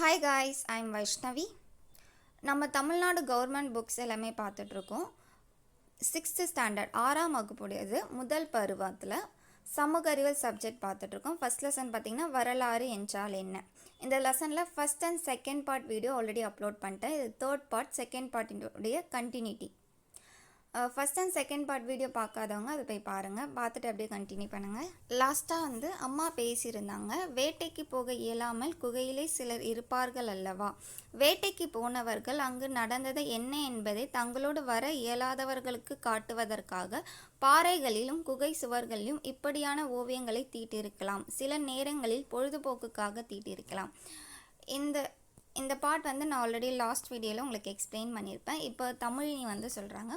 Hi guys, I'm Vaishnavi. நம்ம Tamil Nadu government books எல்லாமே பார்த்துட்ருக்கோம். 6th ஸ்டாண்டர்ட் 6ஆம் வகுப்புடையது முதல் பருவத்தில் சமூக அறிவியல் சப்ஜெக்ட் பார்த்துட்ருக்கோம். ஃபஸ்ட் லெசன் பார்த்திங்கன்னா வரலாறு என்றால் என்ன. இந்த லெசனில் first and second part video already upload பண்ணிட்டேன். இது தேர்ட் பார்ட், செகண்ட் பார்ட்டினுடைய continuity. First and second part video பார்க்காதவங்க அதை போய் பாருங்கள், பார்த்துட்டு அப்படியே கண்டினியூ பண்ணுங்கள். லாஸ்ட்டாக அம்மா பேசியிருந்தாங்க. வேட்டைக்கு போக இயலாமல் குகையிலே சிலர் இருப்பார்கள் அல்லவா. வேட்டைக்கு போனவர்கள் அங்கு நடந்தது என்ன என்பதை தங்களோடு வர இயலாதவர்களுக்கு காட்டுவதற்காக பாறைகளிலும் குகை சுவர்களிலும் இப்படியான ஓவியங்களை தீட்டியிருக்கலாம். சில நேரங்களில் பொழுதுபோக்குக்காக தீட்டியிருக்கலாம். இந்த பார்ட் நான் ஆல்ரெடி லாஸ்ட் வீடியோவில் உங்களுக்கு எக்ஸ்பிளைன் பண்ணியிருப்பேன். இப்போ தமிழினி சொல்கிறாங்க,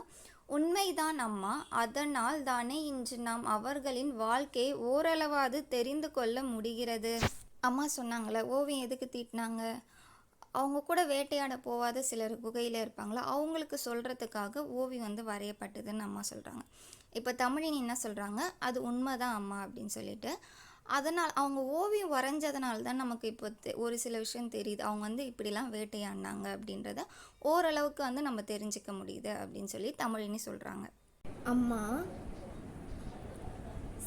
உண்மைதான் அம்மா, அதனால் தானே இன்று நாம் அவர்களின் வாழ்க்கையை ஓரளவாது தெரிந்து கொள்ள முடிகிறது. அம்மா சொன்னாங்களே ஓவியம் எதுக்கு தீட்டினாங்க, அவங்க கூட வேட்டையாட போகாத சிலர் குகையில் இருப்பாங்களா, அவங்களுக்கு சொல்கிறதுக்காக ஓவியம் வரையப்பட்டதுன்னு அம்மா சொல்கிறாங்க. இப்போ தமிழினி என்ன சொல்கிறாங்க, அது உண்மைதான் அம்மா அப்படின்னு சொல்லிட்டு, அதனால் அவங்க ஓவியம் வரைஞ்சதுனால தான் நமக்கு இப்போ ஒரு சில விஷயம் தெரியுது. அவங்க இப்படிலாம் வேட்டையாடினாங்க அப்படின்றத ஓரளவுக்கு நம்ம தெரிஞ்சுக்க முடியுது அப்படின்னு சொல்லி தமிழினி சொல்கிறாங்க. அம்மா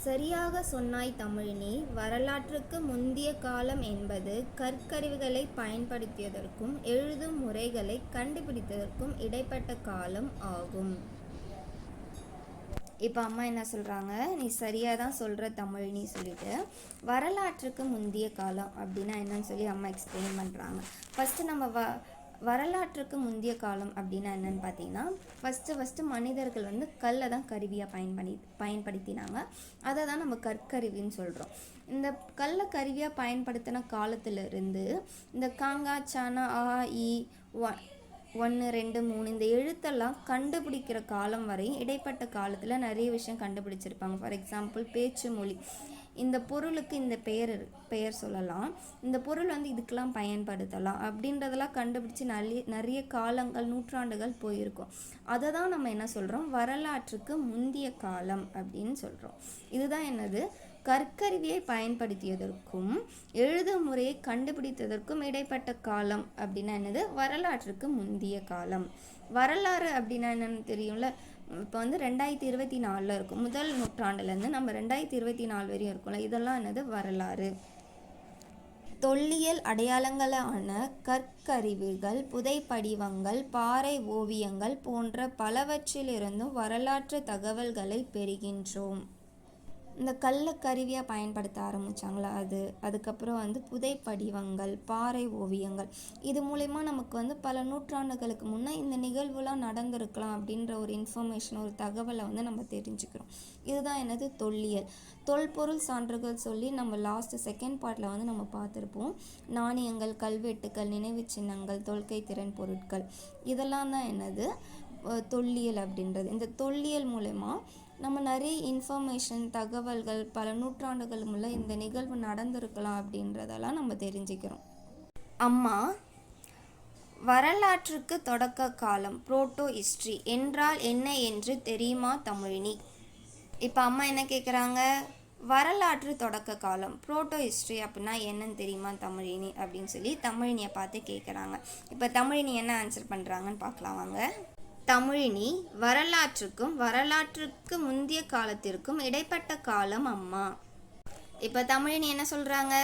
சரியாக சொன்னாய் தமிழினி. வரலாற்றுக்கு முந்திய காலம் என்பது கற்கருவிகளை பயன்படுத்தியதற்கும் எழுதும் முறைகளை கண்டுபிடித்ததற்கும் இடைப்பட்ட காலம் ஆகும். இப்போ அம்மா என்ன சொல்கிறாங்க, நீ சரியாக தான் சொல்கிற தமிழினி சொல்லிட்டு வரலாற்றுக்கு முந்திய காலம் அப்படின்னா என்னன்னு சொல்லி அம்மா எக்ஸ்பிளைன் பண்ணுறாங்க. ஃபஸ்ட்டு நம்ம வரலாற்றுக்கு முந்திய காலம் அப்படின்னா என்னென்னு பார்த்தீங்கன்னா, ஃபஸ்ட்டு மனிதர்கள் கல்லை தான் கருவியாக பயன்படுத்தினாங்க. அதை தான் நம்ம கற்கருவின்னு சொல்கிறோம். இந்த கல்லை கருவியாக பயன்படுத்தின காலத்திலிருந்து இந்த காங்கா சானா ஆ இ 1 2 3 இந்த எழுத்தெல்லாம் கண்டுபிடிக்கிற காலம் வரை இடைப்பட்ட காலத்தில் நிறைய விஷயம் கண்டுபிடிச்சிருப்பாங்க. ஃபார் எக்ஸாம்பிள் பேச்சு மொழி, இந்த பொருளுக்கு இந்த பெயர் சொல்லலாம், இந்த பொருள் இதுக்கெல்லாம் பயன்படுத்தலாம் அப்படின்றதெல்லாம் கண்டுபிடிச்சி நிறைய காலங்கள் நூற்றாண்டுகள் போயிருக்கும். அதை தான் நம்ம என்ன சொல்கிறோம், வரலாற்றுக்கு முந்திய காலம் அப்படின்னு சொல்கிறோம். இதுதான் என்னது, கற்கருவியை பயன்படுத்தியதற்கும் எழுதும் முறையை கண்டுபிடித்ததற்கும் இடைப்பட்ட காலம் அப்படின்னா என்னது, வரலாற்றுக்கு முந்திய காலம். வரலாறு அப்படின்னா என்னன்னு தெரியும்ல. இப்போ 2024 இருக்கும், முதல் நூற்றாண்டுலேருந்து நம்ம 2024 வரையும் இருக்கும்ல, இதெல்லாம் என்னது வரலாறு. தொல்லியல் அடையாளங்களான கற்கருவிகள், புதைப்படிவங்கள், பாறை ஓவியங்கள் போன்ற பலவற்றிலிருந்தும் வரலாற்று தகவல்களை பெறுகின்றோம். இந்த கல்லை கருவியாக பயன்படுத்த ஆரம்பித்தாங்களா அதுக்கப்புறம் புதைப்படிவங்கள், பாறை ஓவியங்கள், இது மூலயமா நமக்கு பல நூற்றாண்டுகளுக்கு முன்னே இந்த நிகழ்வுலாம் நடந்திருக்கலாம் அப்படின்ற ஒரு இன்ஃபர்மேஷன், ஒரு தகவலை நம்ம தெரிஞ்சுக்கிறோம். இதுதான் என்னது தொல்லியல். தொல்பொருள் சான்றுகள் சொல்லி நம்ம லாஸ்ட்டு செகண்ட் பார்ட்டில் நம்ம பார்த்துருப்போம். நாணயங்கள், கல்வெட்டுக்கள், நினைவு சின்னங்கள், தொல்கை திறன் பொருட்கள், இதெல்லாம் தான் என்னது தொல்லியல் அப்படின்றது. இந்த தொல்லியல் மூலமா நம்ம நிறைய இன்ஃபர்மேஷன், தகவல்கள், பல நூற்றாண்டுகள் முள்ள இந்த நிகழ்வு நடந்திருக்கலாம் அப்படின்றதெல்லாம் நம்ம தெரிஞ்சுக்கிறோம். அம்மா, வரலாற்றுக்கு தொடக்க காலம் புரோட்டோ ஹிஸ்ட்ரி என்றால் என்ன என்று தெரியுமா தமிழினி? இப்போ அம்மா என்ன கேட்குறாங்க, வரலாற்று தொடக்க காலம் புரோட்டோ ஹிஸ்ட்ரி அப்படின்னா என்னன்னு தெரியுமா தமிழினி அப்படின்னு சொல்லி தமிழினியை பார்த்து கேட்குறாங்க. இப்போ தமிழினி என்ன ஆன்சர் பண்ணுறாங்கன்னு பார்க்கலாம் வாங்க. தமிழினி, வரலாற்றுக்கு முந்திய காலத்திற்கும் இடைப்பட்ட காலம் அம்மா. இப்போ தமிழினி என்ன சொல்கிறாங்க,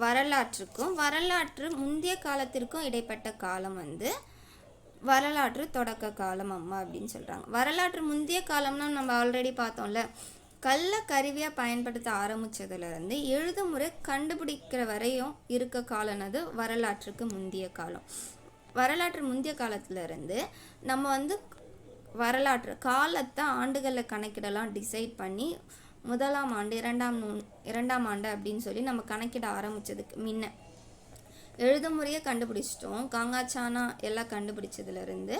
வரலாற்று முந்திய காலத்திற்கும் இடைப்பட்ட காலம் வரலாற்று தொடக்க காலம் அம்மா அப்படின்னு சொல்கிறாங்க. வரலாற்று முந்திய காலம்னா நம்ம ஆல்ரெடி பார்த்தோம்ல, கல்லை கருவியாக பயன்படுத்த ஆரம்பித்ததுலேருந்து எழுதுமுறை கண்டுபிடிக்கிற வரையும் இருக்க காலம்னது வரலாற்றுக்கு முந்திய காலம். வரலாற்று முந்திய காலத்திலிருந்து நம்ம வரலாற்று காலத்தை ஆண்டுகளில் கணக்கிடலாம் டிசைட் பண்ணி, 1ஆம் ஆண்டு 2ஆம் ஆண்டு அப்படின்னு சொல்லி நம்ம கணக்கிட ஆரம்பித்ததுக்கு முன்ன எழுதும் முறையை கண்டுபிடிச்சிட்டோம். காங்காச்சானா எல்லாம் கண்டுபிடிச்சதுலேருந்து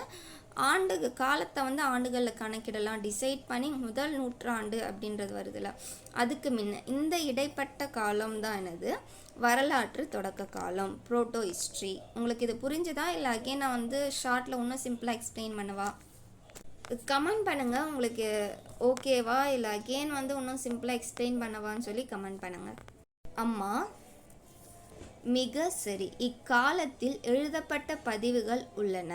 காலத்தை ஆண்டுகளில் கணக்கிடலாம் டிசைட் பண்ணி முதல் நூற்றாண்டு அப்படின்றது வருதுல்ல, அதுக்கு முன்ன இந்த இடைப்பட்ட காலம் தான் என்னது வரலாற்று தொடக்க காலம், புரோட்டோ ஹிஸ்ட்ரி. உங்களுக்கு இது புரிஞ்சுதா, இல்லை அகெயின் நான் ஷார்ட்டில் இன்னும் சிம்பிளாக எக்ஸ்பிளைன் பண்ணவா? கமெண்ட் பண்ணுங்கள், உங்களுக்கு ஓகேவா, இல்லை அகெயின் இன்னும் சிம்பிளாக எக்ஸ்பிளைன் பண்ணவான்னு சொல்லி கமெண்ட் பண்ணுங்கள். அம்மா, மிக சரி. இக்காலத்தில் எழுதப்பட்ட பதிவுகள் உள்ளன,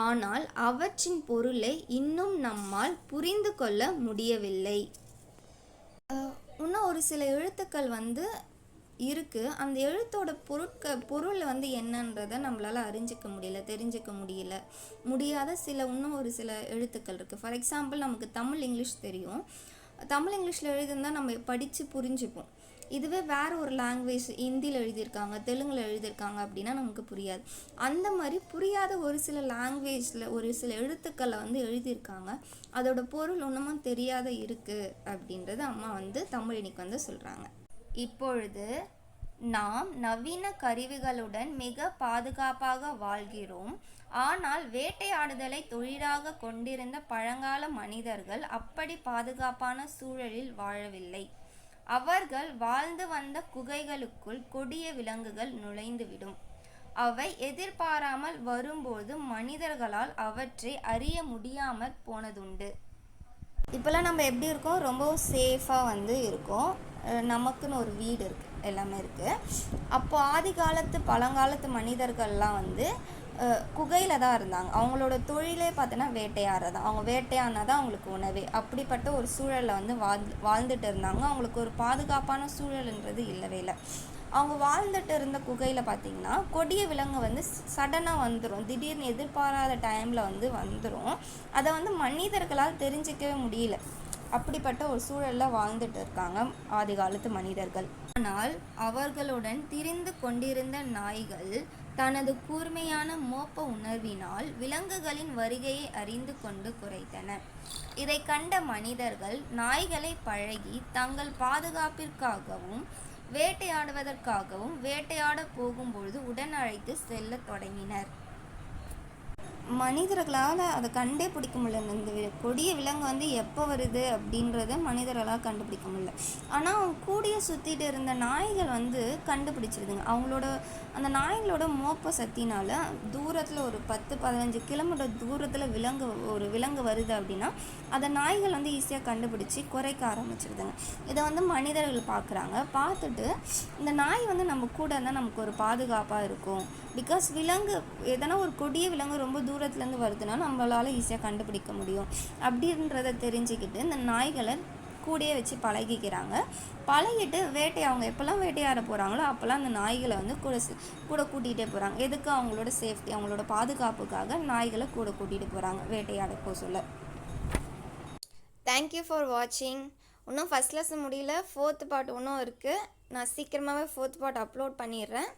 ஆனால் அவற்றின் பொருளை இன்னும் நம்மால் புரிந்து கொள்ள முடியவில்லை. இன்னும் ஒரு சில எழுத்துக்கள் வந்து இருக்குது. அந்த எழுத்தோட பொருள் வந்து என்னன்றதை நம்மளால் அறிஞ்சிக்க முடியல, தெரிஞ்சிக்க முடியாத இன்னும் ஒரு சில எழுத்துக்கள் இருக்குது. ஃபார் எக்ஸாம்பிள், நமக்கு தமிழ் இங்கிலீஷ் தெரியும். தமிழ் இங்கிலீஷில் எழுதியிருந்தால் நம்ம படித்து புரிஞ்சுப்போம். இதுவே வேறு ஒரு லாங்குவேஜ், ஹிந்தியில் எழுதியிருக்காங்க, தெலுங்கில் எழுதியிருக்காங்க அப்படின்னா நமக்கு புரியாது. அந்த மாதிரி புரியாத ஒரு சில லாங்குவேஜில் ஒரு சில எழுத்துக்களை வந்து எழுதியிருக்காங்க. அதோட பொருள் ஒன்றுமும் தெரியாத இருக்குது அப்படின்றது அம்மா வந்து தமிழினிக்கு வந்து சொல்கிறாங்க. இப்பொழுது நாம் நவீன கருவிகளுடன் மிக பாதுகாப்பாக வாழ்கிறோம். ஆனால் வேட்டையாடுதலை தொழிலாக கொண்டிருந்த பழங்கால மனிதர்கள் அப்படி பாதுகாப்பான சூழலில் வாழவில்லை. அவர்கள் வாழ்ந்து வந்த குகைகளுக்குள் கொடிய விலங்குகள் நுழைந்துவிடும். அவை எதிர்பாராமல் வரும்போது மனிதர்களால் அவற்றை அறிய முடியாமல் போனதுண்டு. இப்போல்லாம் நம்ம எப்படி இருக்கோம், ரொம்ப சேஃபாக வந்து இருக்கோம். நமக்குன்னு ஒரு வீடு இருக்குது, எல்லாமே இருக்குது. அப்போ ஆதி காலத்து பழங்காலத்து மனிதர்கள்லாம் வந்து குகையில் தான் இருந்தாங்க. அவங்களோட தொழிலே பார்த்தோன்னா வேட்டையாடுறது தான். அவங்க வேட்டையாடினா தான் அவங்களுக்கு உணவே. அப்படிப்பட்ட ஒரு சூழலில் வந்து வாழ்ந்துட்டு இருந்தாங்க. அவங்களுக்கு ஒரு பாதுகாப்பான சூழல்ன்றது இல்லவே இல்லை. அவங்க வாழ்ந்துட்டு இருந்த குகையில் பார்த்திங்கன்னா கொடிய விலங்கு வந்து சடனாக வந்துடும், திடீர்னு எதிர்பாராத டைமில் வந்து வந்துடும். அதை வந்து மனிதர்களால் தெரிஞ்சிக்கவே முடியல. அப்படிப்பட்ட ஒரு சூழலில் வாழ்ந்துட்டு இருக்காங்க ஆதி காலத்து மனிதர்கள். ஆனால் அவர்களுடன் திரிந்து கொண்டிருந்த நாய்கள் தனது கூர்மையான மோப்ப உணர்வினால் விலங்குகளின் வருகையை அறிந்து கொண்டு குறைத்தன. இதை கண்ட மனிதர்கள் நாய்களை பழகி தங்கள் பாதுகாப்பிற்காகவும் வேட்டையாடுவதற்காகவும் வேட்டையாட போகும்பொழுது உடன் அழைத்து செல்ல தொடங்கினர். மனிதர்களால் அதை கண்டே பிடிக்க முடியல. இந்த கொடிய விலங்கு வந்து எப்போ வருது அப்படின்றத மனிதர்களால் கண்டுபிடிக்க முடியல. ஆனால் அவங்க கூடிய சுற்றிட்டு இருந்த நாய்கள் வந்து கண்டுபிடிச்சிருதுங்க. அவங்களோட அந்த நாய்களோட மோப்ப சக்தினால் தூரத்தில் ஒரு 10-15 கிலோமீட்டர் தூரத்தில் விலங்கு வருது அப்படின்னா அதை நாய்கள் வந்து ஈஸியாக கண்டுபிடிச்சி குறைக்க ஆரம்பிச்சிருதுங்க. இதை வந்து மனிதர்கள் பார்க்குறாங்க. பார்த்துட்டு இந்த நாய் வந்து நம்ம கூட இருந்தால் நமக்கு ஒரு பாதுகாப்பாக இருக்கும். பிகாஸ் விலங்கு எதனா ஒரு கொடிய விலங்கு ரொம்ப தூரத்துலேருந்து வருதுன்னா நம்மளால் ஈஸியாக கண்டுபிடிக்க முடியும் அப்படின்றத தெரிஞ்சுக்கிட்டு இந்த நாய்களை கூடயே வச்சு பழகிக்கிறாங்க. பழகிட்டு அவங்க எப்போல்லாம் வேட்டையாட போகிறாங்களோ அப்போல்லாம் அந்த நாய்களை வந்து கூட கூட்டிகிட்டே போகிறாங்க. எதுக்கு? அவங்களோட சேஃப்டி, அவங்களோட பாதுகாப்புக்காக நாய்களை கூட கூட்டிகிட்டு போகிறாங்க வேட்டையாட போக சொல்ல. தேங்க்யூ ஃபார் வாட்சிங். இன்னும் ஃபஸ்ட் லெசன் முடியல, 4th பார்ட் இன்னும் இருக்குது. நான் சீக்கிரமாகவே 4th பார்ட் அப்லோட் பண்ணிடுறேன்.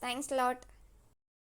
Thanks lot.